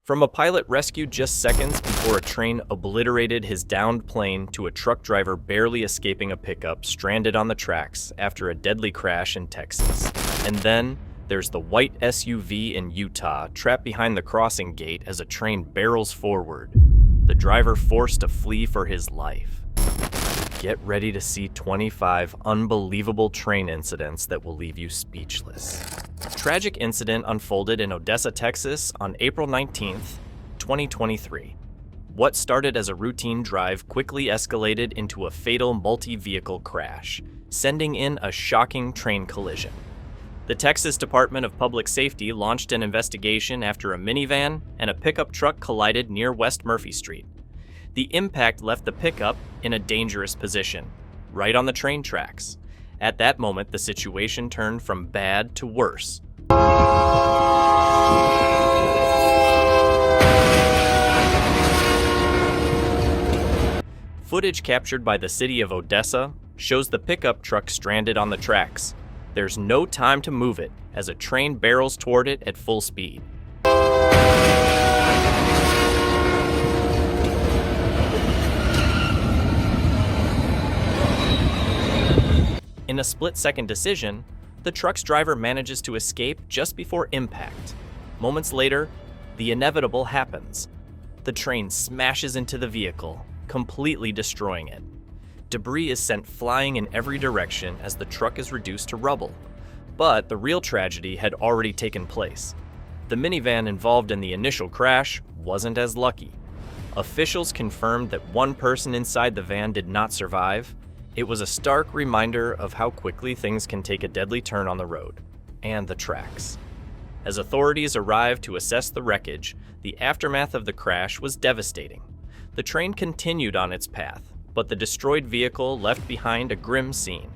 From a pilot rescued just seconds before a train obliterated his downed plane to a truck driver barely escaping a pickup stranded on the tracks after a deadly crash in Texas. And then there's the white SUV in Utah trapped behind the crossing gate as a train barrels forward, the driver forced to flee for his life. Get ready to see 25 unbelievable train incidents that will leave you speechless. A tragic incident unfolded in Odessa, Texas on April 19th, 2023. What started as a routine drive quickly escalated into a fatal multi-vehicle crash, sending in a shocking train collision. The Texas Department of Public Safety launched an investigation after a minivan and a pickup truck collided near West Murphy Street. The impact left the pickup in a dangerous position, right on the train tracks. At that moment, the situation turned from bad to worse. Footage captured by the city of Odessa shows the pickup truck stranded on the tracks. There's no time to move it as a train barrels toward it at full speed. In a split-second decision, the truck's driver manages to escape just before impact. Moments later, the inevitable happens. The train smashes into the vehicle, completely destroying it. Debris is sent flying in every direction as the truck is reduced to rubble. But the real tragedy had already taken place. The minivan involved in the initial crash wasn't as lucky. Officials confirmed that one person inside the van did not survive. It was a stark reminder of how quickly things can take a deadly turn on the road and the tracks. As authorities arrived to assess the wreckage, the aftermath of the crash was devastating. The train continued on its path, but the destroyed vehicle left behind a grim scene.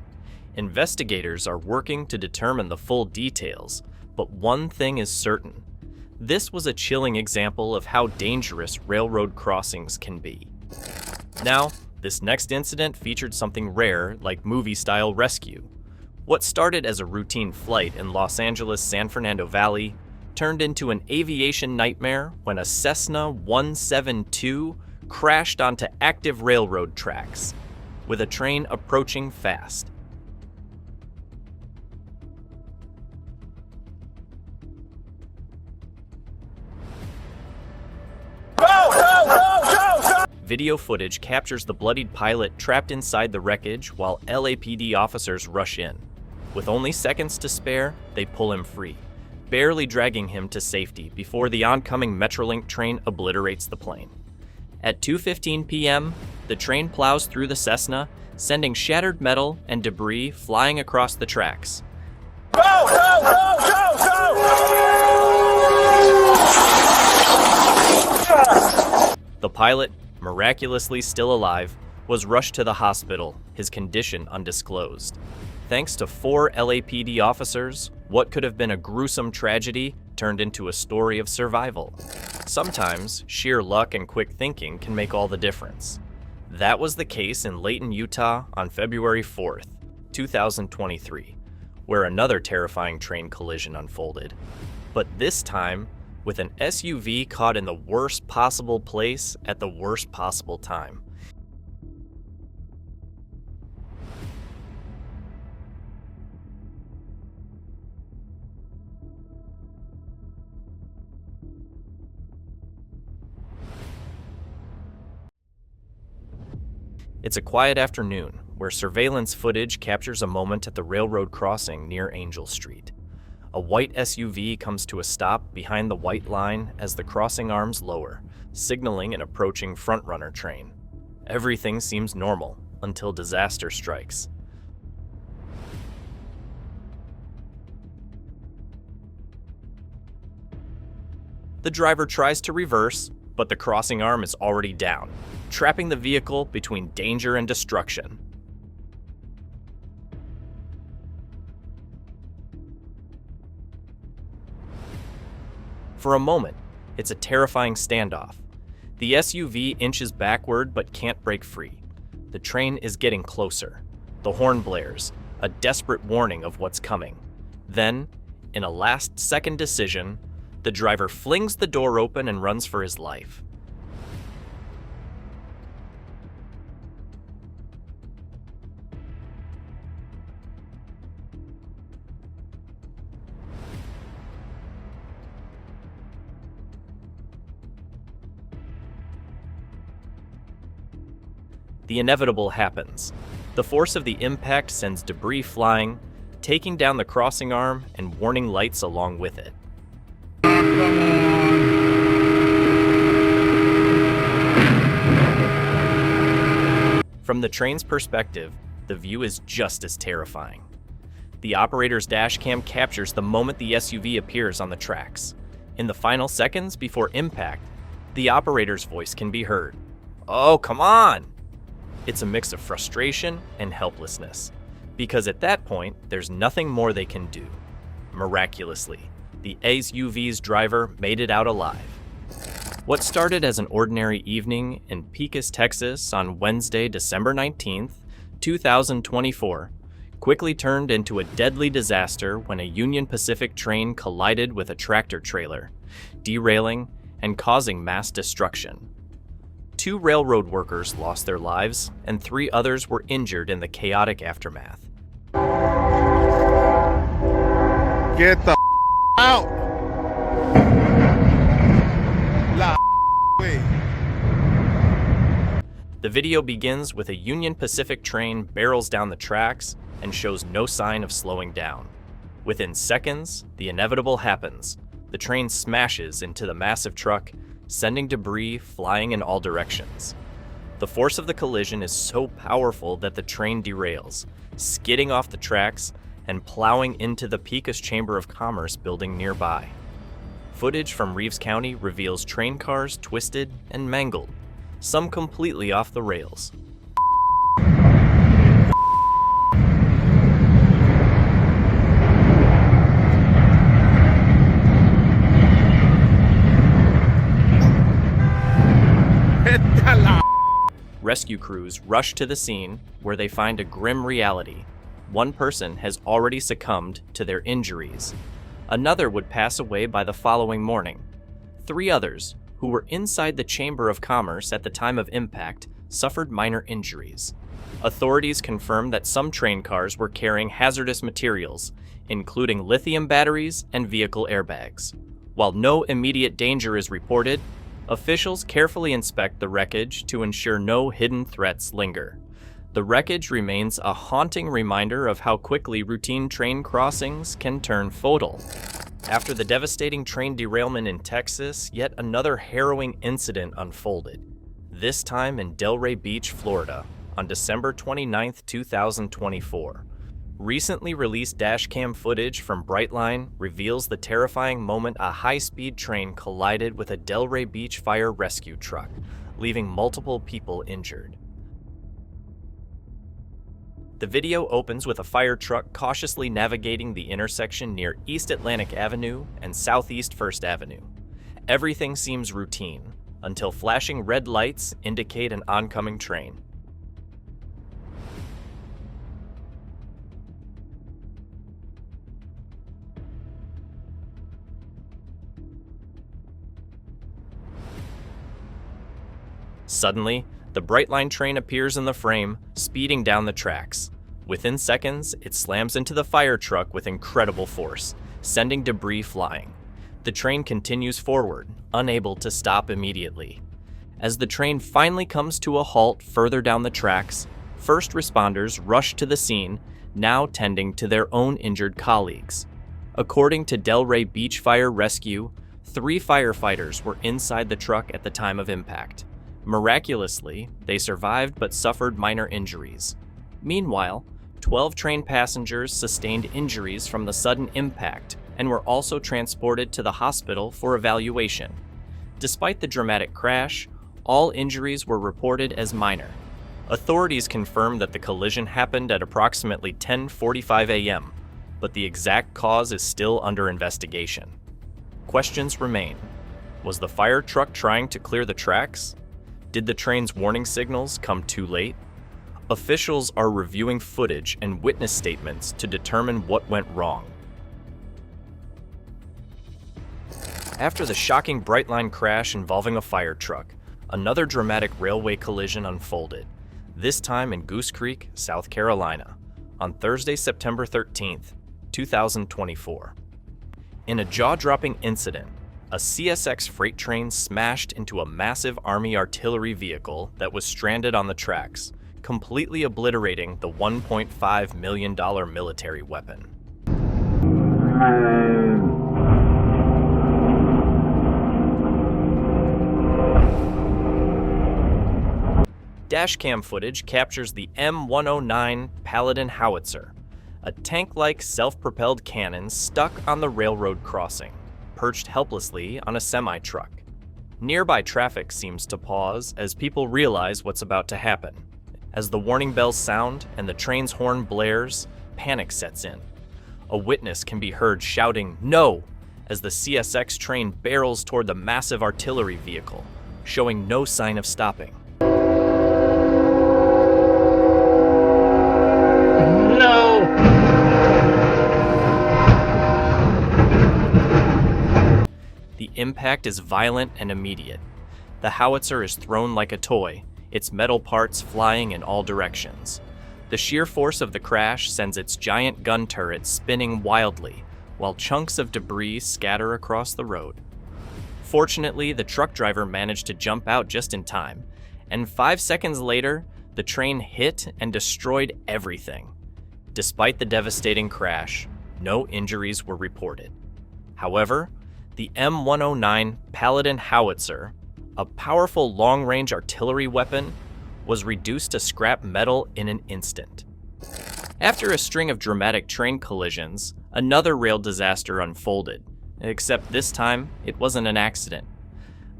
Investigators are working to determine the full details, but one thing is certain. This was a chilling example of how dangerous railroad crossings can be. Now, this next incident featured something rare like movie-style rescue. What started as a routine flight in Los Angeles' San Fernando Valley turned into an aviation nightmare when a Cessna 172 crashed onto active railroad tracks, with a train approaching fast. Video footage captures the bloodied pilot trapped inside the wreckage while LAPD officers rush in. With only seconds to spare, they pull him free, barely dragging him to safety before the oncoming Metrolink train obliterates the plane. At 2:15 p.m., the train plows through the Cessna, sending shattered metal and debris flying across the tracks. Go, go, go, go, go! The pilot, miraculously still alive, was rushed to the hospital, his condition undisclosed. Thanks to 4 LAPD officers, what could have been a gruesome tragedy turned into a story of survival. Sometimes, sheer luck and quick thinking can make all the difference. That was the case in Layton, Utah on February 4th, 2023, where another terrifying train collision unfolded. But this time, with an SUV caught in the worst possible place at the worst possible time. It's a quiet afternoon where surveillance footage captures a moment at the railroad crossing near Angel Street. A white SUV comes to a stop behind the white line as the crossing arms lower, signaling an approaching front-runner train. Everything seems normal until disaster strikes. The driver tries to reverse, but the crossing arm is already down, trapping the vehicle between danger and destruction. For a moment, it's a terrifying standoff. The SUV inches backward but can't break free. The train is getting closer. The horn blares, a desperate warning of what's coming. Then, in a last-second decision, The driver flings the door open and runs for his life. The inevitable happens. The force of the impact sends debris flying, taking down the crossing arm and warning lights along with it. From the train's perspective, the view is just as terrifying. The operator's dashcam captures the moment the SUV appears on the tracks. In the final seconds before impact, the operator's voice can be heard. "Oh, come on!" It's a mix of frustration and helplessness, because at that point, there's nothing more they can do. Miraculously, the SUV's driver made it out alive. What started as an ordinary evening in Pecos, Texas on Wednesday, December 19th, 2024, quickly turned into a deadly disaster when a Union Pacific train collided with a tractor trailer, derailing and causing mass destruction. 2 railroad workers lost their lives, and 3 others were injured in the chaotic aftermath. Get the out! La way. The video begins with a Union Pacific train barrels down the tracks and shows no sign of slowing down. Within seconds, the inevitable happens. The train smashes into the massive truck, sending debris flying in all directions. The force of the collision is so powerful that the train derails, skidding off the tracks and plowing into the Pecos Chamber of Commerce building nearby. Footage from Reeves County reveals train cars twisted and mangled, some completely off the rails. Rescue crews rush to the scene, where they find a grim reality. One person has already succumbed to their injuries. Another would pass away by the following morning. 3 others, who were inside the Chamber of Commerce at the time of impact, suffered minor injuries. Authorities confirmed that some train cars were carrying hazardous materials, including lithium batteries and vehicle airbags. While no immediate danger is reported, officials carefully inspect the wreckage to ensure no hidden threats linger. The wreckage remains a haunting reminder of how quickly routine train crossings can turn fatal. After the devastating train derailment in Texas, yet another harrowing incident unfolded, this time in Delray Beach, Florida, on December 29, 2024. Recently released dashcam footage from Brightline reveals the terrifying moment a high-speed train collided with a Delray Beach fire rescue truck, leaving multiple people injured. The video opens with a fire truck cautiously navigating the intersection near East Atlantic Avenue and Southeast First Avenue. Everything seems routine, until flashing red lights indicate an oncoming train. Suddenly, the Brightline train appears in the frame, speeding down the tracks. Within seconds, it slams into the fire truck with incredible force, sending debris flying. The train continues forward, unable to stop immediately. As the train finally comes to a halt further down the tracks, first responders rush to the scene, now tending to their own injured colleagues. According to Delray Beach Fire Rescue, 3 firefighters were inside the truck at the time of impact. Miraculously, they survived but suffered minor injuries. Meanwhile, 12 train passengers sustained injuries from the sudden impact and were also transported to the hospital for evaluation. Despite the dramatic crash, all injuries were reported as minor. Authorities confirmed that the collision happened at approximately 10:45 a.m., but the exact cause is still under investigation. Questions remain. Was the fire truck trying to clear the tracks? Did the train's warning signals come too late? Officials are reviewing footage and witness statements to determine what went wrong. After the shocking Brightline crash involving a fire truck, another dramatic railway collision unfolded, this time in Goose Creek, South Carolina, on Thursday, September 13th, 2024. In a jaw-dropping incident, a CSX freight train smashed into a massive Army artillery vehicle that was stranded on the tracks, completely obliterating the $1.5 million military weapon. Dashcam footage captures the M109 Paladin howitzer, a tank-like self-propelled cannon stuck on the railroad crossing, perched helplessly on a semi-truck. Nearby traffic seems to pause as people realize what's about to happen. As the warning bells sound and the train's horn blares, panic sets in. A witness can be heard shouting, "No!" as the CSX train barrels toward the massive artillery vehicle, showing no sign of stopping. The impact is violent and immediate. The howitzer is thrown like a toy, its metal parts flying in all directions. The sheer force of the crash sends its giant gun turret spinning wildly, while chunks of debris scatter across the road. Fortunately, the truck driver managed to jump out just in time, and 5 seconds later, the train hit and destroyed everything. Despite the devastating crash, no injuries were reported. However, the M109 Paladin howitzer, a powerful long-range artillery weapon, was reduced to scrap metal in an instant. After a string of dramatic train collisions, another rail disaster unfolded, except this time it wasn't an accident.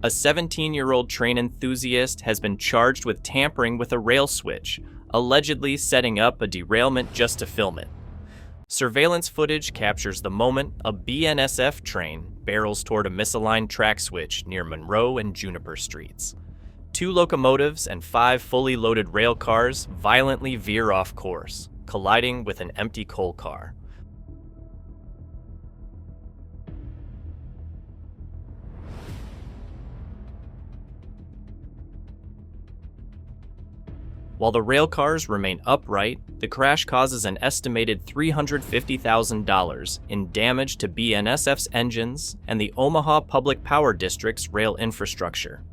A 17-year-old train enthusiast has been charged with tampering with a rail switch, allegedly setting up a derailment just to film it. Surveillance footage captures the moment a BNSF train barrels toward a misaligned track switch near Monroe and Juniper Streets. 2 locomotives and 5 fully loaded rail cars violently veer off course, colliding with an empty coal car. While the rail cars remain upright, the crash causes an estimated $350,000 in damage to BNSF's engines and the Omaha Public Power District's rail infrastructure.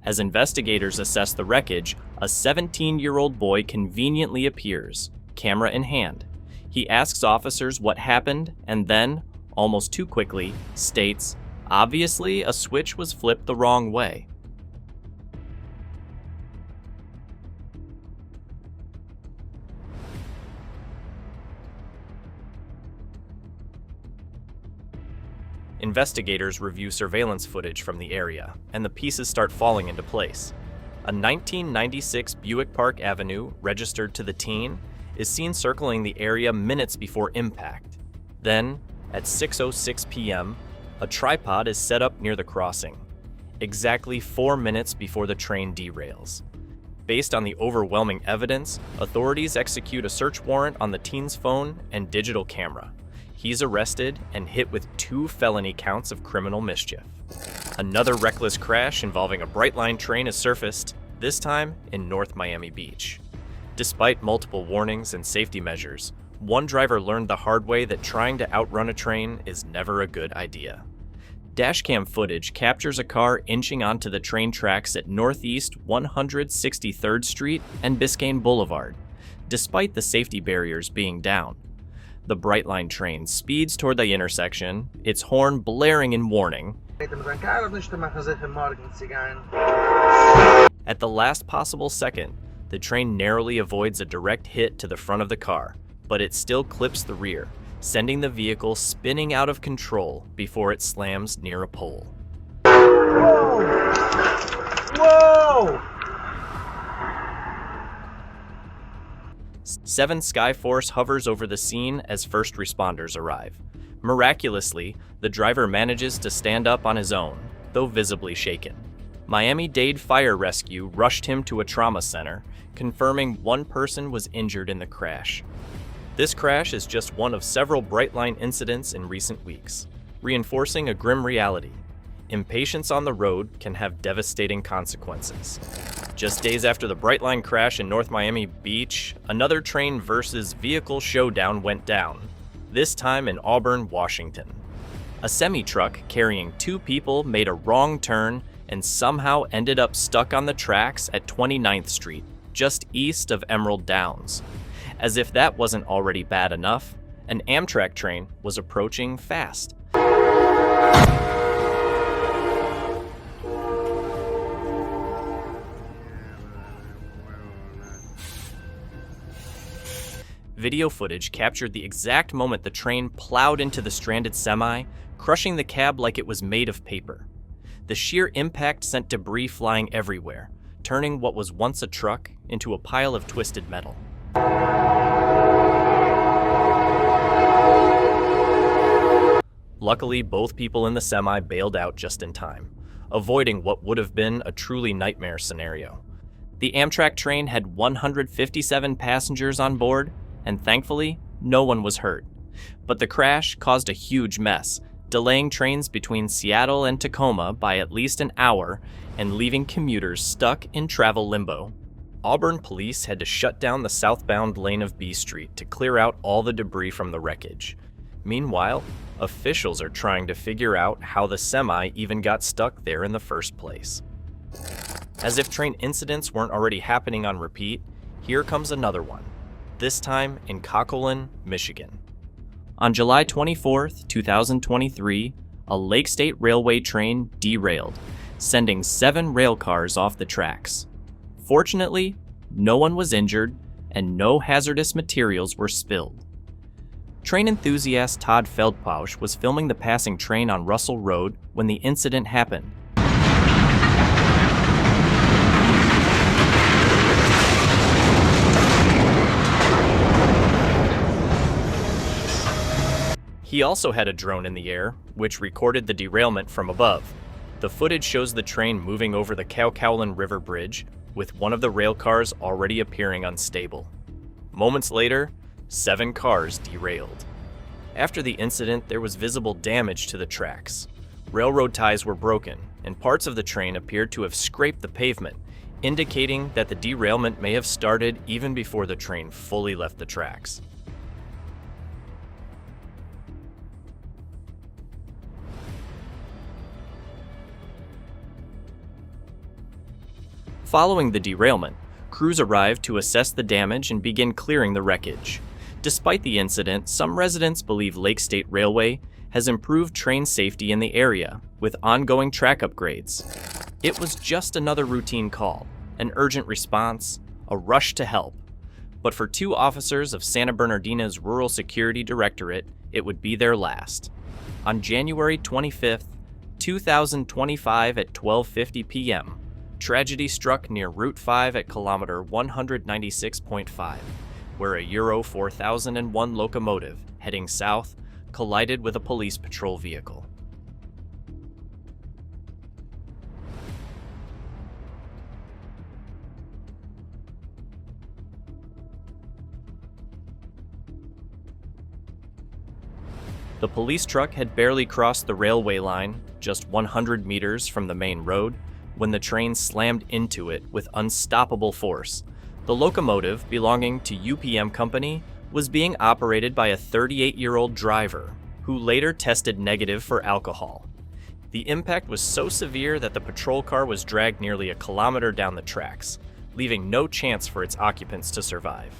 As investigators assess the wreckage, a 17-year-old boy conveniently appears, camera in hand. He asks officers what happened and then, almost too quickly, states, "Obviously, a switch was flipped the wrong way." Investigators review surveillance footage from the area, and the pieces start falling into place. A 1996 Buick Park Avenue, registered to the teen, is seen circling the area minutes before impact. Then, at 6:06 p.m., a tripod is set up near the crossing, exactly 4 minutes before the train derails. Based on the overwhelming evidence, authorities execute a search warrant on the teen's phone and digital camera. He's arrested and hit with 2 felony counts of criminal mischief. Another reckless crash involving a Brightline train is surfaced, this time in North Miami Beach. Despite multiple warnings and safety measures, one driver learned the hard way that trying to outrun a train is never a good idea. Dashcam footage captures a car inching onto the train tracks at Northeast 163rd Street and Biscayne Boulevard, despite the safety barriers being down. The Brightline train speeds toward the intersection, its horn blaring in warning. At the last possible second, the train narrowly avoids a direct hit to the front of the car, but it still clips the rear, sending the vehicle spinning out of control before it slams near a pole. Whoa! Whoa! 7 Skyforce hovers over the scene as first responders arrive. Miraculously, the driver manages to stand up on his own, though visibly shaken. Miami-Dade Fire Rescue rushed him to a trauma center, confirming one person was injured in the crash. This crash is just one of several Brightline incidents in recent weeks, reinforcing a grim reality. Impatience on the road can have devastating consequences. Just days after the Brightline crash in North Miami Beach, another train versus vehicle showdown went down, this time in Auburn, Washington. A semi-truck carrying 2 people made a wrong turn and somehow ended up stuck on the tracks at 29th Street, just east of Emerald Downs. As if that wasn't already bad enough, an Amtrak train was approaching fast. Video footage captured the exact moment the train plowed into the stranded semi, crushing the cab like it was made of paper. The sheer impact sent debris flying everywhere, turning what was once a truck into a pile of twisted metal. Luckily, both people in the semi bailed out just in time, avoiding what would have been a truly nightmare scenario. The Amtrak train had 157 passengers on board, and thankfully, no one was hurt. But the crash caused a huge mess, delaying trains between Seattle and Tacoma by at least an hour and leaving commuters stuck in travel limbo. Auburn police had to shut down the southbound lane of B Street to clear out all the debris from the wreckage. Meanwhile, officials are trying to figure out how the semi even got stuck there in the first place. As if train incidents weren't already happening on repeat, here comes another one, this time in Cocalin, Michigan. On July 24, 2023, a Lake State Railway train derailed, sending 7 rail cars off the tracks. Fortunately, no one was injured and no hazardous materials were spilled. Train enthusiast Todd Feldpausch was filming the passing train on Russell Road when the incident happened. He also had a drone in the air, which recorded the derailment from above. The footage shows the train moving over the Cowcowlin River Bridge, with one of the rail cars already appearing unstable. Moments later, 7 cars derailed. After the incident, there was visible damage to the tracks. Railroad ties were broken, and parts of the train appeared to have scraped the pavement, indicating that the derailment may have started even before the train fully left the tracks. Following the derailment, crews arrived to assess the damage and begin clearing the wreckage. Despite the incident, some residents believe Lake State Railway has improved train safety in the area with ongoing track upgrades. It was just another routine call, an urgent response, a rush to help. But for 2 officers of Santa Bernardina's Rural Security Directorate, it would be their last. On January 25, 2025 at 12:50 p.m., tragedy struck near Route 5 at kilometer 196.5, where a Euro 4001 locomotive heading south collided with a police patrol vehicle. The police truck had barely crossed the railway line, just 100 meters from the main road, when the train slammed into it with unstoppable force. The locomotive, belonging to UPM Company, was being operated by a 38-year-old driver, who later tested negative for alcohol. The impact was so severe that the patrol car was dragged nearly a kilometer down the tracks, leaving no chance for its occupants to survive.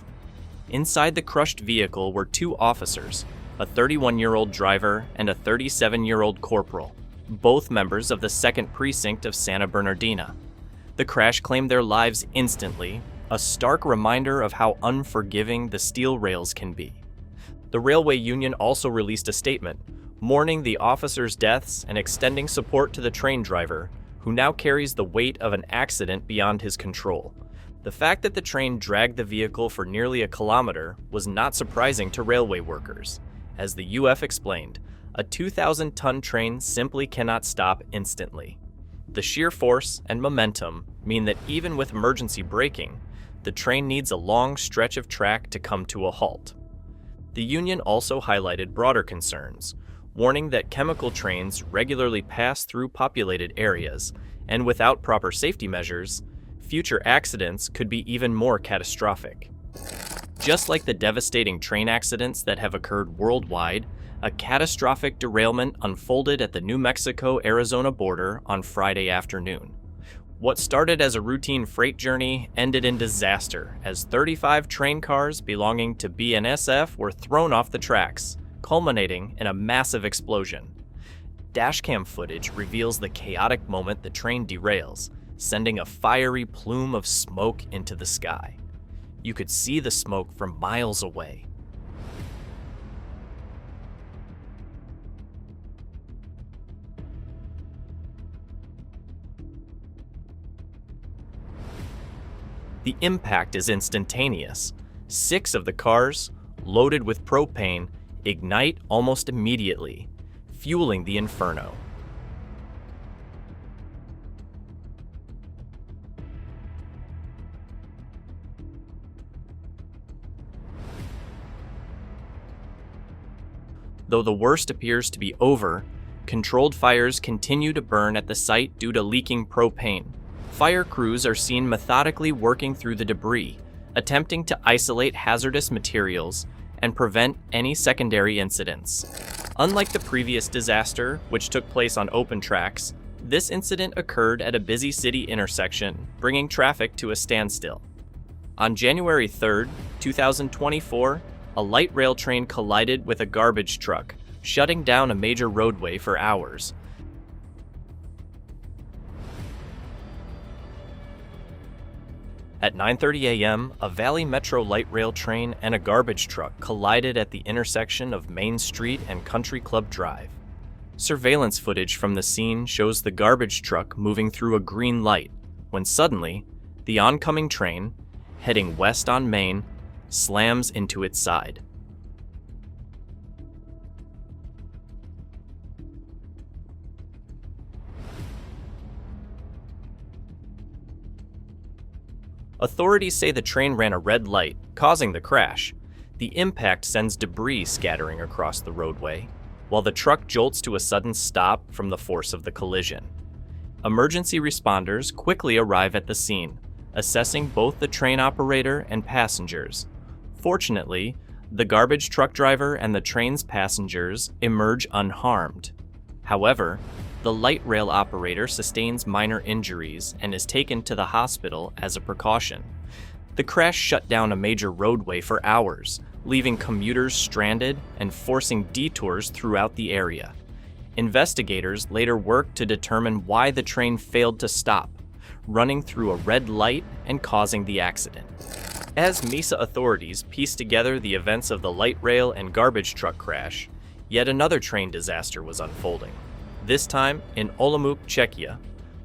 Inside the crushed vehicle were 2 officers, a 31-year-old driver and a 37-year-old corporal, both members of the 2nd Precinct of Santa Bernardina. The crash claimed their lives instantly, a stark reminder of how unforgiving the steel rails can be. The railway union also released a statement, mourning the officers' deaths and extending support to the train driver, who now carries the weight of an accident beyond his control. The fact that the train dragged the vehicle for nearly a kilometer was not surprising to railway workers. As the UF explained, a 2,000-ton train simply cannot stop instantly. The sheer force and momentum mean that even with emergency braking, the train needs a long stretch of track to come to a halt. The union also highlighted broader concerns, warning that chemical trains regularly pass through populated areas, and without proper safety measures, future accidents could be even more catastrophic. Just like the devastating train accidents that have occurred worldwide, a catastrophic derailment unfolded at the New Mexico-Arizona border on Friday afternoon. What started as a routine freight journey ended in disaster as 35 train cars belonging to BNSF were thrown off the tracks, culminating in a massive explosion. Dashcam footage reveals the chaotic moment the train derails, sending a fiery plume of smoke into the sky. You could see the smoke from miles away. The impact is instantaneous. 6 of the cars, loaded with propane, ignite almost immediately, fueling the inferno. Though the worst appears to be over, controlled fires continue to burn at the site due to leaking propane. Fire crews are seen methodically working through the debris, attempting to isolate hazardous materials and prevent any secondary incidents. Unlike the previous disaster, which took place on open tracks, this incident occurred at a busy city intersection, bringing traffic to a standstill. On January 3, 2024, a light rail train collided with a garbage truck, shutting down a major roadway for hours. At 9:30 a.m., a Valley Metro light rail train and a garbage truck collided at the intersection of Main Street and Country Club Drive. Surveillance footage from the scene shows the garbage truck moving through a green light, when suddenly, the oncoming train, heading west on Main, slams into its side. Authorities say the train ran a red light, causing the crash. The impact sends debris scattering across the roadway, while the truck jolts to a sudden stop from the force of the collision. Emergency responders quickly arrive at the scene, assessing both the train operator and passengers. Fortunately, the garbage truck driver and the train's passengers emerge unharmed. However, the light rail operator sustains minor injuries and is taken to the hospital as a precaution. The crash shut down a major roadway for hours, leaving commuters stranded and forcing detours throughout the area. Investigators later worked to determine why the train failed to stop, running through a red light and causing the accident. As Mesa authorities pieced together the events of the light rail and garbage truck crash, yet another train disaster was unfolding. This time in Olomouc, Czechia,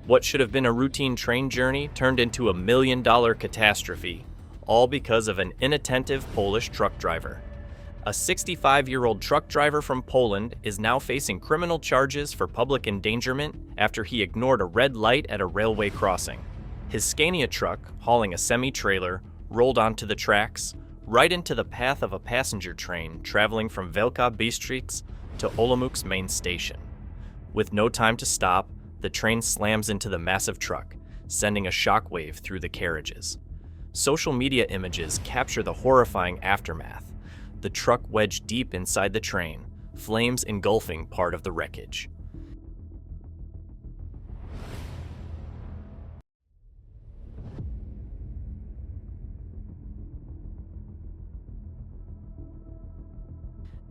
what should have been a routine train journey turned into a $1 million catastrophe, all because of an inattentive Polish truck driver. A 65-year-old truck driver from Poland is now facing criminal charges for public endangerment after he ignored a red light at a railway crossing. His Scania truck, hauling a semi-trailer, rolled onto the tracks, right into the path of a passenger train traveling from Wielka Bystrica to Olomouc's main station. With no time to stop, the train slams into the massive truck, sending a shockwave through the carriages. Social media images capture the horrifying aftermath. The truck wedged deep inside the train, flames engulfing part of the wreckage.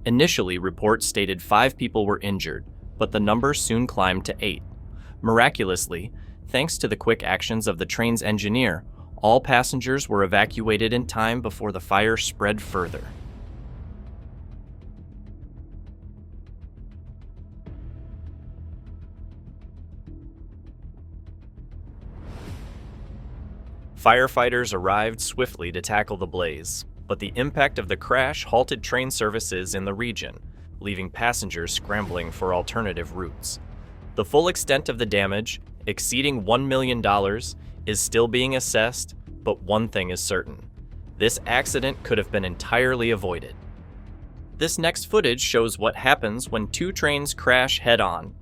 Initially, reports stated 5 people were injured, but the number soon climbed to 8. Miraculously, thanks to the quick actions of the train's engineer, all passengers were evacuated in time before the fire spread further. Firefighters arrived swiftly to tackle the blaze, but the impact of the crash halted train services in the region, leaving passengers scrambling for alternative routes. The full extent of the damage, exceeding $1 million, is still being assessed, but one thing is certain. This accident could have been entirely avoided. This next footage shows what happens when two trains crash head-on.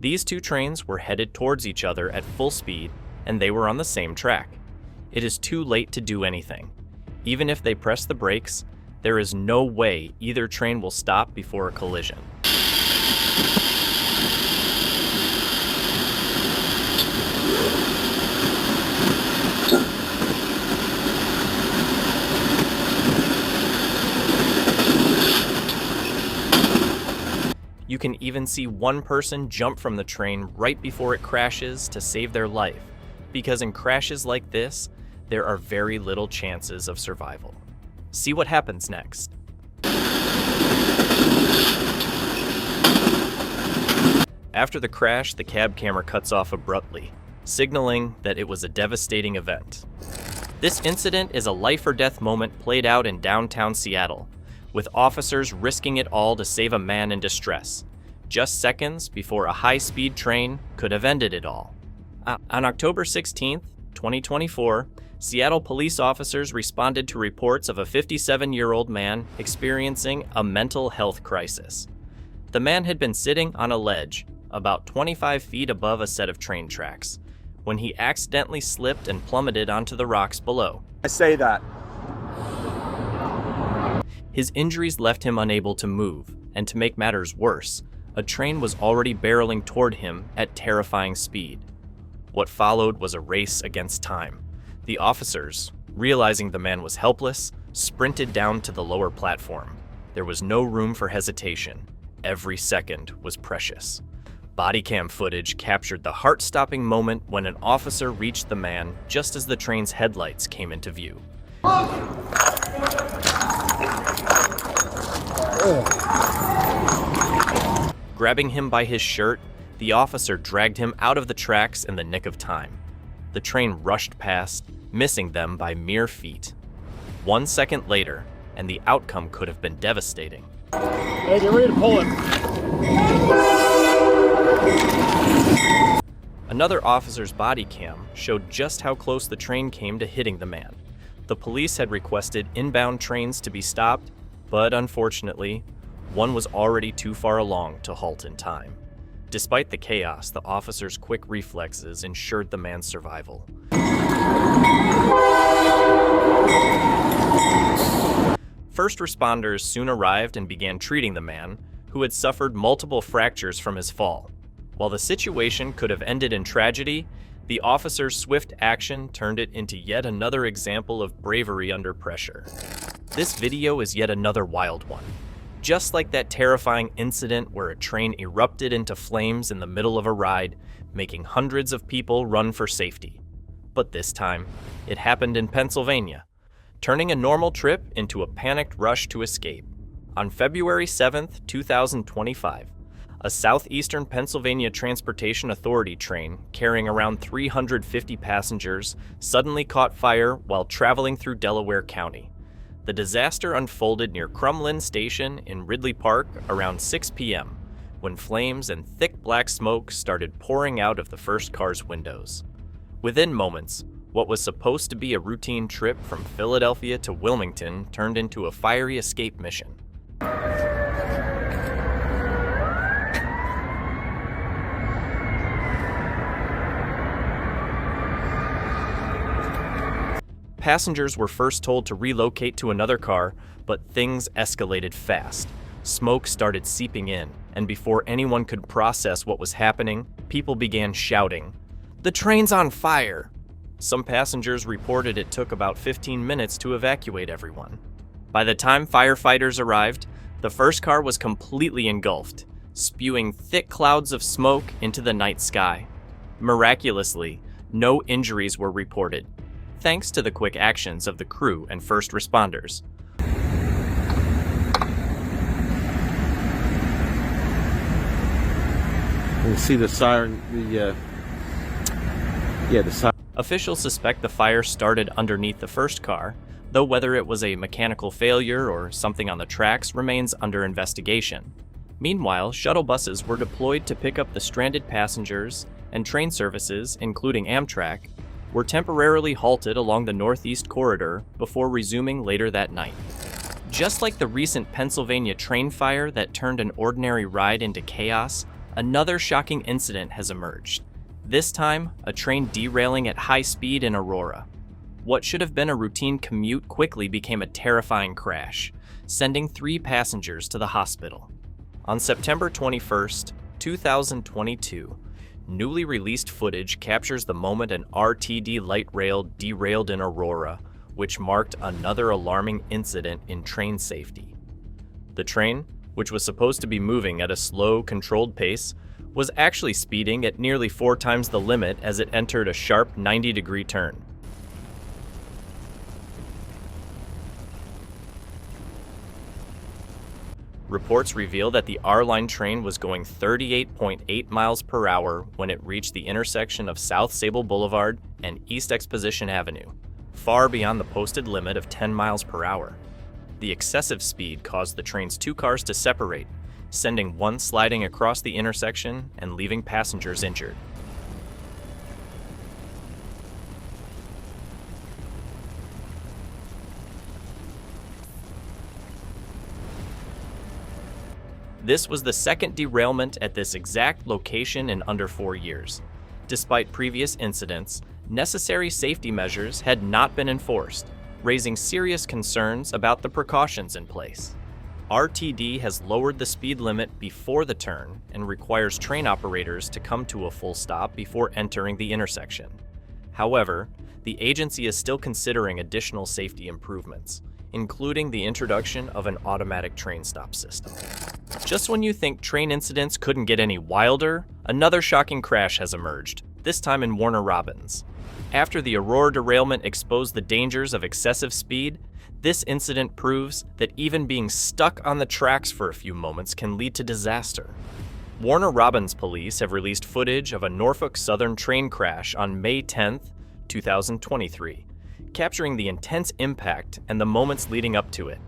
These two trains were headed towards each other at full speed, and they were on the same track. It is too late to do anything. Even if they press the brakes, there is no way either train will stop before a collision. You can even see one person jump from the train right before it crashes to save their life, because in crashes like this, there are very little chances of survival. See what happens next. After the crash, the cab camera cuts off abruptly, signaling that it was a devastating event. This incident is a life-or-death moment played out in downtown Seattle, with officers risking it all to save a man in distress, just seconds before a high-speed train could have ended it all. On October 16, 2024, Seattle police officers responded to reports of a 57-year-old man experiencing a mental health crisis. The man had been sitting on a ledge, about 25 feet above a set of train tracks, when he accidentally slipped and plummeted onto the rocks below. I say that. His injuries left him unable to move, and to make matters worse, a train was already barreling toward him at terrifying speed. What followed was a race against time. The officers, realizing the man was helpless, sprinted down to the lower platform. There was no room for hesitation. Every second was precious. Bodycam footage captured the heart-stopping moment when an officer reached the man just as the train's headlights came into view. Grabbing him by his shirt, the officer dragged him out of the tracks in the nick of time. The train rushed past, missing them by mere feet. 1 second later, and the outcome could have been devastating. Hey, get ready to pull it. Another officer's body cam showed just how close the train came to hitting the man. The police had requested inbound trains to be stopped, but unfortunately, one was already too far along to halt in time. Despite the chaos, the officers' quick reflexes ensured the man's survival. First responders soon arrived and began treating the man, who had suffered multiple fractures from his fall. While the situation could have ended in tragedy, the officers' swift action turned it into yet another example of bravery under pressure. This video is yet another wild one. Just like that terrifying incident where a train erupted into flames in the middle of a ride, making hundreds of people run for safety. But this time, it happened in Pennsylvania, turning a normal trip into a panicked rush to escape. On February 7, 2025, a southeastern Pennsylvania Transportation Authority train carrying around 350 passengers suddenly caught fire while traveling through Delaware County. The disaster unfolded near Crumlin Station in Ridley Park around 6 p.m., when flames and thick black smoke started pouring out of the first car's windows. Within moments, what was supposed to be a routine trip from Philadelphia to Wilmington turned into a fiery escape mission. Passengers were first told to relocate to another car, but things escalated fast. Smoke started seeping in, and before anyone could process what was happening, people began shouting, "The train's on fire!" Some passengers reported it took about 15 minutes to evacuate everyone. By the time firefighters arrived, the first car was completely engulfed, spewing thick clouds of smoke into the night sky. Miraculously, no injuries were reported, thanks to the quick actions of the crew and first responders. You see the siren, the siren. Officials suspect the fire started underneath the first car, though whether it was a mechanical failure or something on the tracks remains under investigation. Meanwhile, shuttle buses were deployed to pick up the stranded passengers, and train services, including Amtrak, were temporarily halted along the Northeast Corridor before resuming later that night. Just like the recent Pennsylvania train fire that turned an ordinary ride into chaos, another shocking incident has emerged. This time, a train derailing at high speed in Aurora. What should have been a routine commute quickly became a terrifying crash, sending 3 passengers to the hospital. On September 21st, 2022, newly released footage captures the moment an RTD light rail derailed in Aurora, which marked another alarming incident in train safety. The train, which was supposed to be moving at a slow, controlled pace, was actually speeding at nearly 4 times the limit as it entered a sharp 90-degree turn. Reports reveal that the R-Line train was going 38.8 miles per hour when it reached the intersection of South Sable Boulevard and East Exposition Avenue, far beyond the posted limit of 10 miles per hour. The excessive speed caused the train's 2 cars to separate, sending one sliding across the intersection and leaving passengers injured. This was the second derailment at this exact location in under 4 years. Despite previous incidents, necessary safety measures had not been enforced, raising serious concerns about the precautions in place. RTD has lowered the speed limit before the turn and requires train operators to come to a full stop before entering the intersection. However, the agency is still considering additional safety improvements, including the introduction of an automatic train stop system. Just when you think train incidents couldn't get any wilder, another shocking crash has emerged, this time in Warner Robins. After the Aurora derailment exposed the dangers of excessive speed, this incident proves that even being stuck on the tracks for a few moments can lead to disaster. Warner Robins police have released footage of a Norfolk Southern train crash on May 10, 2023, capturing the intense impact and the moments leading up to it.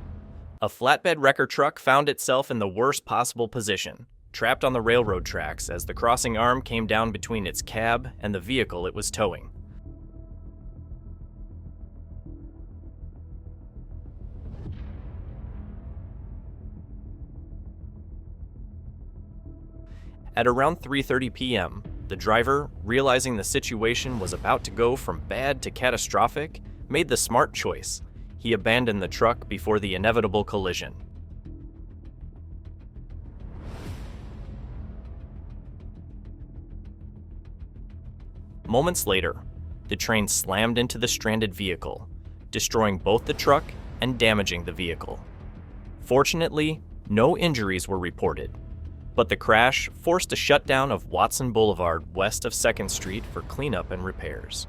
A flatbed wrecker truck found itself in the worst possible position, trapped on the railroad tracks as the crossing arm came down between its cab and the vehicle it was towing. At around 3:30 p.m., the driver, realizing the situation was about to go from bad to catastrophic, made the smart choice. He abandoned the truck before the inevitable collision. Moments later, the train slammed into the stranded vehicle, destroying both the truck and damaging the vehicle. Fortunately, no injuries were reported, but the crash forced a shutdown of Watson Boulevard west of 2nd Street for cleanup and repairs.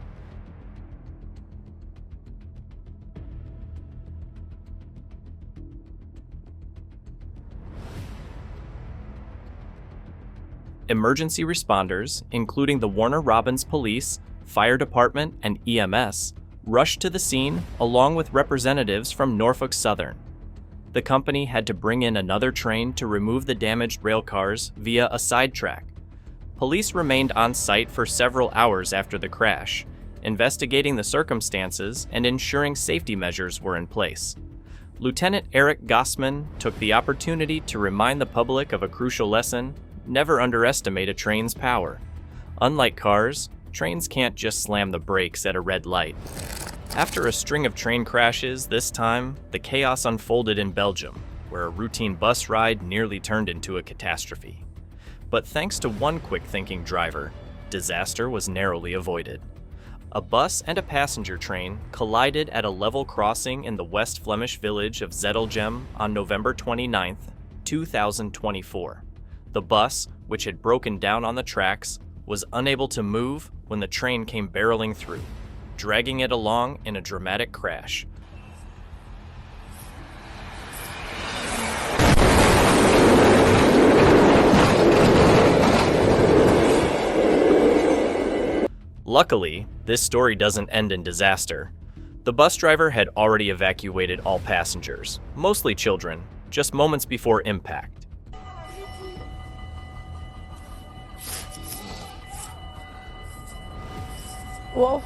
Emergency responders, including the Warner Robins Police, Fire Department, and EMS, rushed to the scene along with representatives from Norfolk Southern. The company had to bring in another train to remove the damaged rail cars via a sidetrack. Police remained on site for several hours after the crash, investigating the circumstances and ensuring safety measures were in place. Lieutenant Eric Gossman took the opportunity to remind the public of a crucial lesson: never underestimate a train's power. Unlike cars, trains can't just slam the brakes at a red light. After a string of train crashes, this time, the chaos unfolded in Belgium, where a routine bus ride nearly turned into a catastrophe. But thanks to one quick-thinking driver, disaster was narrowly avoided. A bus and a passenger train collided at a level crossing in the West Flemish village of Zedelgem on November 29, 2024. The bus, which had broken down on the tracks, was unable to move when the train came barreling through, dragging it along in a dramatic crash. Luckily, this story doesn't end in disaster. The bus driver had already evacuated all passengers, mostly children, just moments before impact. Whoa.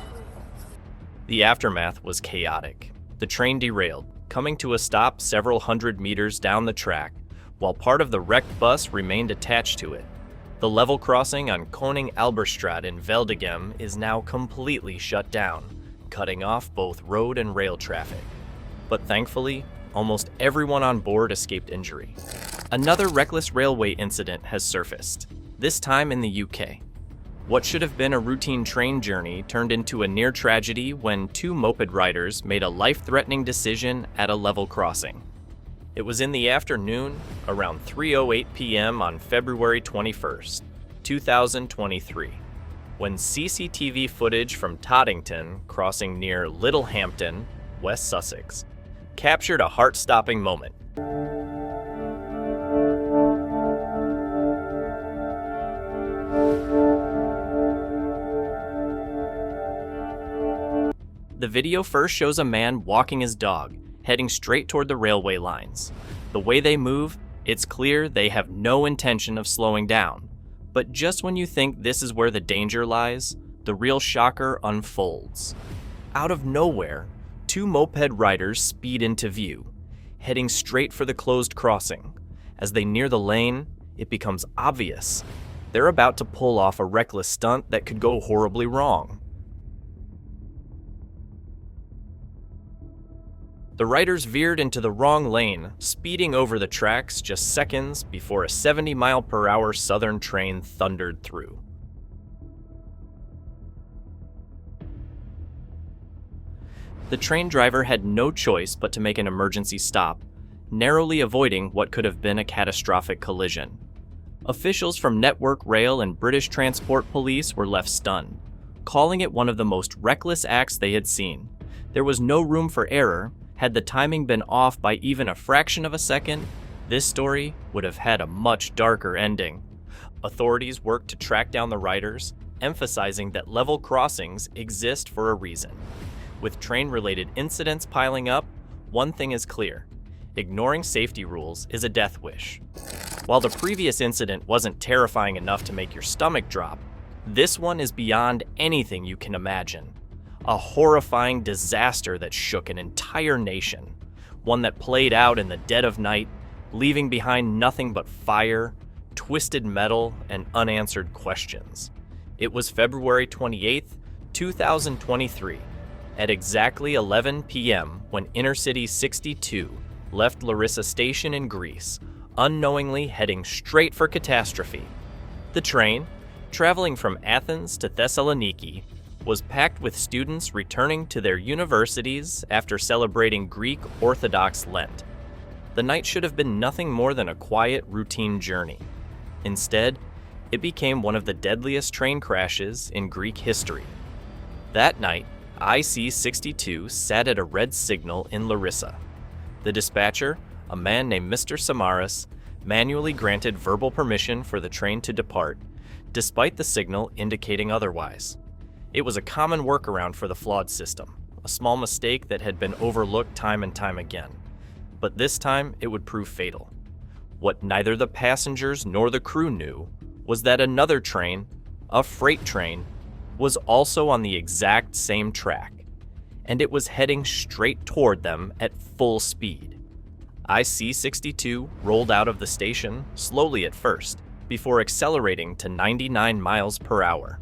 The aftermath was chaotic. The train derailed, coming to a stop several hundred meters down the track, while part of the wrecked bus remained attached to it. The level crossing on Koning Alberstraat in Veldegem is now completely shut down, cutting off both road and rail traffic. But thankfully, almost everyone on board escaped injury. Another reckless railway incident has surfaced, this time in the UK. What should have been a routine train journey turned into a near tragedy when two moped riders made a life-threatening decision at a level crossing. It was in the afternoon, around 3:08 p.m. on February 21st, 2023, when CCTV footage from Toddington crossing near Littlehampton, West Sussex, captured a heart-stopping moment. The video first shows a man walking his dog, heading straight toward the railway lines. The way they move, it's clear they have no intention of slowing down. But just when you think this is where the danger lies, the real shocker unfolds. Out of nowhere, two moped riders speed into view, heading straight for the closed crossing. As they near the lane, it becomes obvious. They're about to pull off a reckless stunt that could go horribly wrong. The riders veered into the wrong lane, speeding over the tracks just seconds before a 70-mile-per-hour southern train thundered through. The train driver had no choice but to make an emergency stop, narrowly avoiding what could have been a catastrophic collision. Officials from Network Rail and British Transport Police were left stunned, calling it one of the most reckless acts they had seen. There was no room for error. Had the timing been off by even a fraction of a second, this story would have had a much darker ending. Authorities worked to track down the riders, emphasizing that level crossings exist for a reason. With train-related incidents piling up, one thing is clear: ignoring safety rules is a death wish. While the previous incident wasn't terrifying enough to make your stomach drop, this one is beyond anything you can imagine. A horrifying disaster that shook an entire nation, one that played out in the dead of night, leaving behind nothing but fire, twisted metal, and unanswered questions. It was February 28th, 2023, at exactly 11 p.m. when Intercity 62 left Larissa Station in Greece, unknowingly heading straight for catastrophe. The train, traveling from Athens to Thessaloniki, was packed with students returning to their universities after celebrating Greek Orthodox Lent. The night should have been nothing more than a quiet, routine journey. Instead, it became one of the deadliest train crashes in Greek history. That night, IC-62 sat at a red signal in Larissa. The dispatcher, a man named Mr. Samaras, manually granted verbal permission for the train to depart, despite the signal indicating otherwise. It was a common workaround for the flawed system, a small mistake that had been overlooked time and time again. But this time, it would prove fatal. What neither the passengers nor the crew knew was that another train, a freight train, was also on the exact same track, and it was heading straight toward them at full speed. IC-62 rolled out of the station, slowly at first, before accelerating to 99 miles per hour.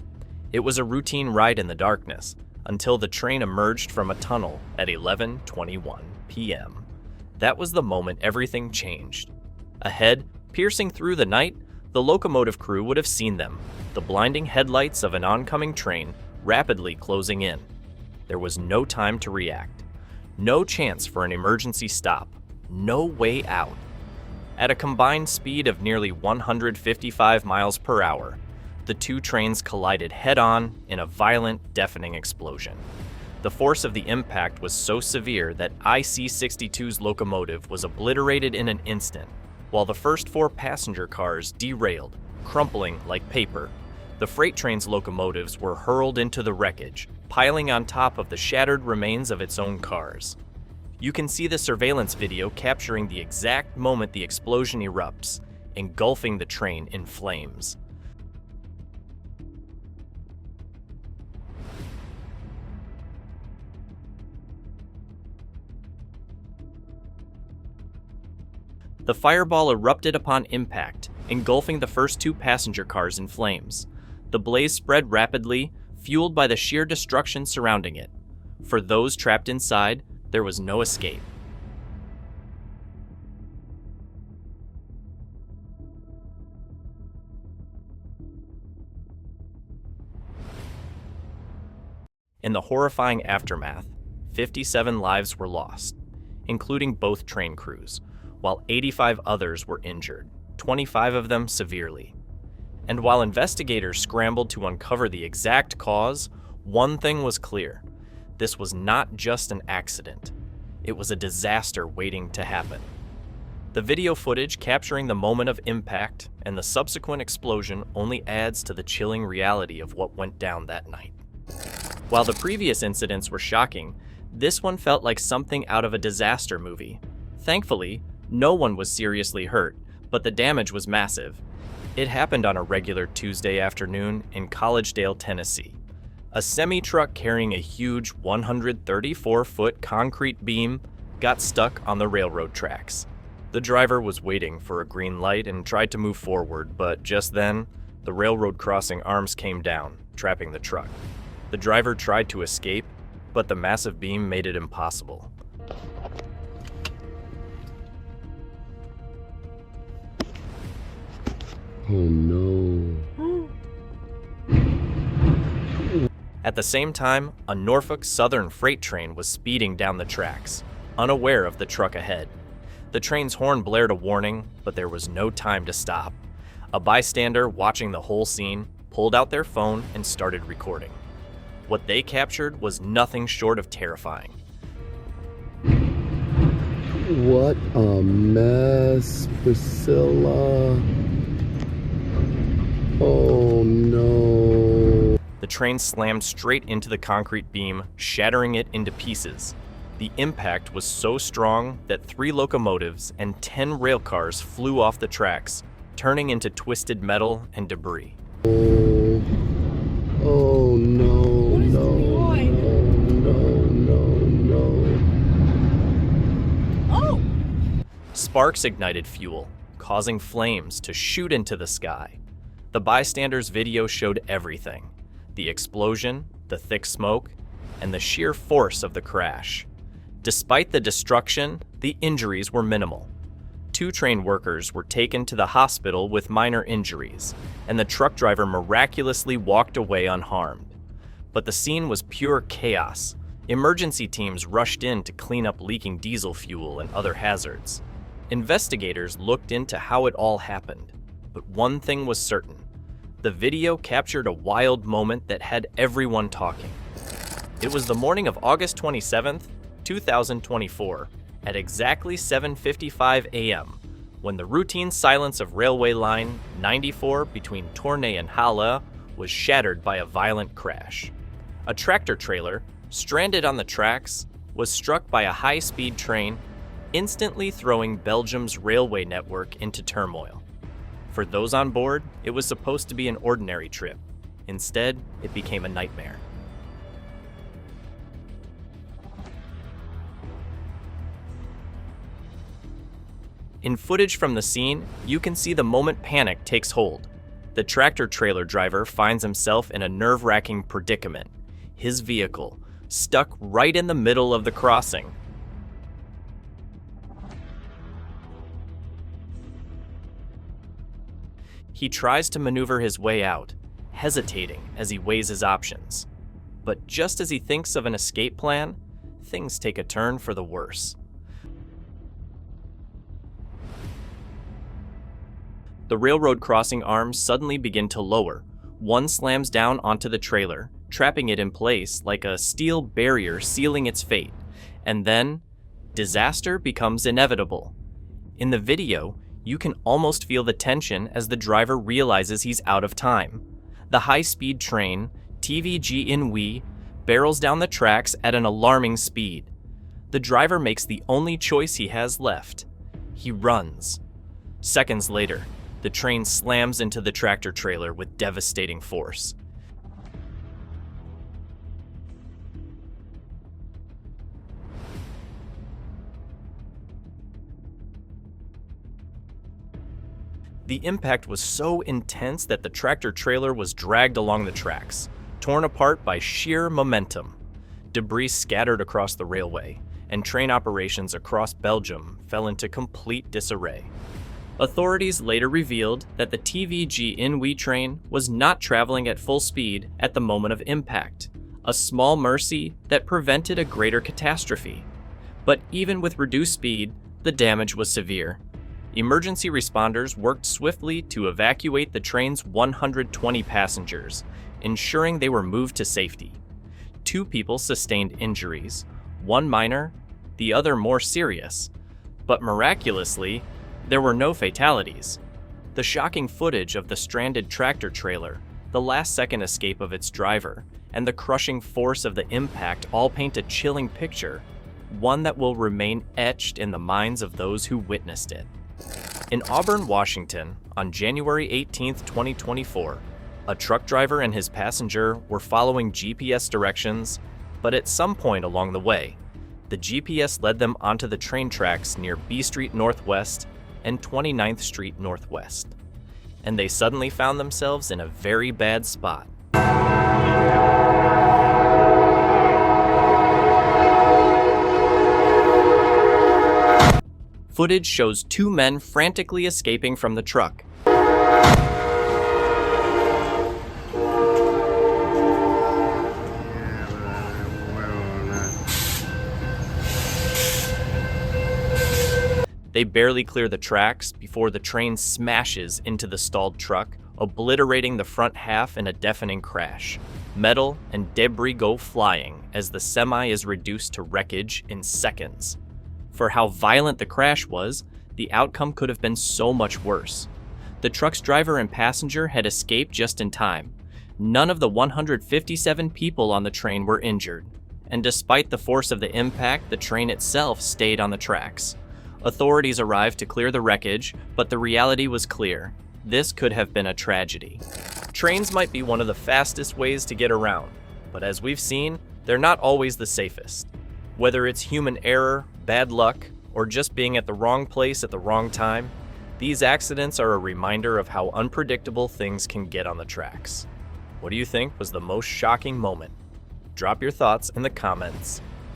It was a routine ride in the darkness, until the train emerged from a tunnel at 11:21 p.m. That was the moment everything changed. Ahead, piercing through the night, the locomotive crew would have seen them, the blinding headlights of an oncoming train rapidly closing in. There was no time to react, no chance for an emergency stop, no way out. At a combined speed of nearly 155 miles per hour, the two trains collided head-on in a violent, deafening explosion. The force of the impact was so severe that IC-62's locomotive was obliterated in an instant, while the first four passenger cars derailed, crumpling like paper. The freight train's locomotives were hurled into the wreckage, piling on top of the shattered remains of its own cars. You can see the surveillance video capturing the exact moment the explosion erupts, engulfing the train in flames. The fireball erupted upon impact, engulfing the first two passenger cars in flames. The blaze spread rapidly, fueled by the sheer destruction surrounding it. For those trapped inside, there was no escape. In the horrifying aftermath, 57 lives were lost, including both train crews, while 85 others were injured, 25 of them severely. And while investigators scrambled to uncover the exact cause, one thing was clear. This was not just an accident. It was a disaster waiting to happen. The video footage capturing the moment of impact and the subsequent explosion only adds to the chilling reality of what went down that night. While the previous incidents were shocking, this one felt like something out of a disaster movie. Thankfully, no one was seriously hurt, but the damage was massive. It happened on a regular Tuesday afternoon in Collegedale, Tennessee. A semi-truck carrying a huge 134-foot concrete beam got stuck on the railroad tracks. The driver was waiting for a green light and tried to move forward, but just then, the railroad crossing arms came down, trapping the truck. The driver tried to escape, but the massive beam made it impossible. Oh no. At the same time, a Norfolk Southern freight train was speeding down the tracks, unaware of the truck ahead. The train's horn blared a warning, but there was no time to stop. A bystander watching the whole scene pulled out their phone and started recording. What they captured was nothing short of terrifying. What a mess, Priscilla. Oh no. The train slammed straight into the concrete beam, shattering it into pieces. The impact was so strong that 3 locomotives and 10 rail cars flew off the tracks, turning into twisted metal and debris. Oh no, no, no. Oh! Sparks ignited fuel, causing flames to shoot into the sky. The bystanders' video showed everything: the explosion, the thick smoke, and the sheer force of the crash. Despite the destruction, the injuries were minimal. 2 train workers were taken to the hospital with minor injuries, and the truck driver miraculously walked away unharmed. But the scene was pure chaos. Emergency teams rushed in to clean up leaking diesel fuel and other hazards. Investigators looked into how it all happened, but one thing was certain. The video captured a wild moment that had everyone talking. It was the morning of August 27th, 2024, at exactly 7:55 a.m., when the routine silence of railway line 94 between Tournai and Halle was shattered by a violent crash. A tractor trailer, stranded on the tracks, was struck by a high-speed train, instantly throwing Belgium's railway network into turmoil. For those on board, it was supposed to be an ordinary trip. Instead, it became a nightmare. In footage from the scene, you can see the moment panic takes hold. The tractor trailer driver finds himself in a nerve-wracking predicament. His vehicle, stuck right in the middle of the crossing. He tries to maneuver his way out, hesitating as he weighs his options. But just as he thinks of an escape plan, things take a turn for the worse. The railroad crossing arms suddenly begin to lower. One slams down onto the trailer, trapping it in place like a steel barrier sealing its fate. And then, disaster becomes inevitable. In the video, you can almost feel the tension as the driver realizes he's out of time. The high-speed train, TVG in Wee, barrels down the tracks at an alarming speed. The driver makes the only choice he has left. He runs. Seconds later, the train slams into the tractor trailer with devastating force. The impact was so intense that the tractor-trailer was dragged along the tracks, torn apart by sheer momentum. Debris scattered across the railway, and train operations across Belgium fell into complete disarray. Authorities later revealed that the TVG Inouï train was not traveling at full speed at the moment of impact, a small mercy that prevented a greater catastrophe. But even with reduced speed, the damage was severe. Emergency responders worked swiftly to evacuate the train's 120 passengers, ensuring they were moved to safety. 2 people sustained injuries, one minor, the other more serious. But miraculously, there were no fatalities. The shocking footage of the stranded tractor-trailer, the last-second escape of its driver, and the crushing force of the impact all paint a chilling picture, one that will remain etched in the minds of those who witnessed it. In Auburn, Washington, on January 18, 2024, a truck driver and his passenger were following GPS directions, but at some point along the way, the GPS led them onto the train tracks near B Street Northwest and 29th Street Northwest, and they suddenly found themselves in a very bad spot. Footage shows 2 men frantically escaping from the truck. They barely clear the tracks before the train smashes into the stalled truck, obliterating the front half in a deafening crash. Metal and debris go flying as the semi is reduced to wreckage in seconds. For how violent the crash was, the outcome could have been so much worse. The truck's driver and passenger had escaped just in time. None of the 157 people on the train were injured, and despite the force of the impact, the train itself stayed on the tracks. Authorities arrived to clear the wreckage, but the reality was clear. This could have been a tragedy. Trains might be one of the fastest ways to get around, but as we've seen, they're not always the safest. Whether it's human error, bad luck, or just being at the wrong place at the wrong time, these accidents are a reminder of how unpredictable things can get on the tracks. What do you think was the most shocking moment? Drop your thoughts in the comments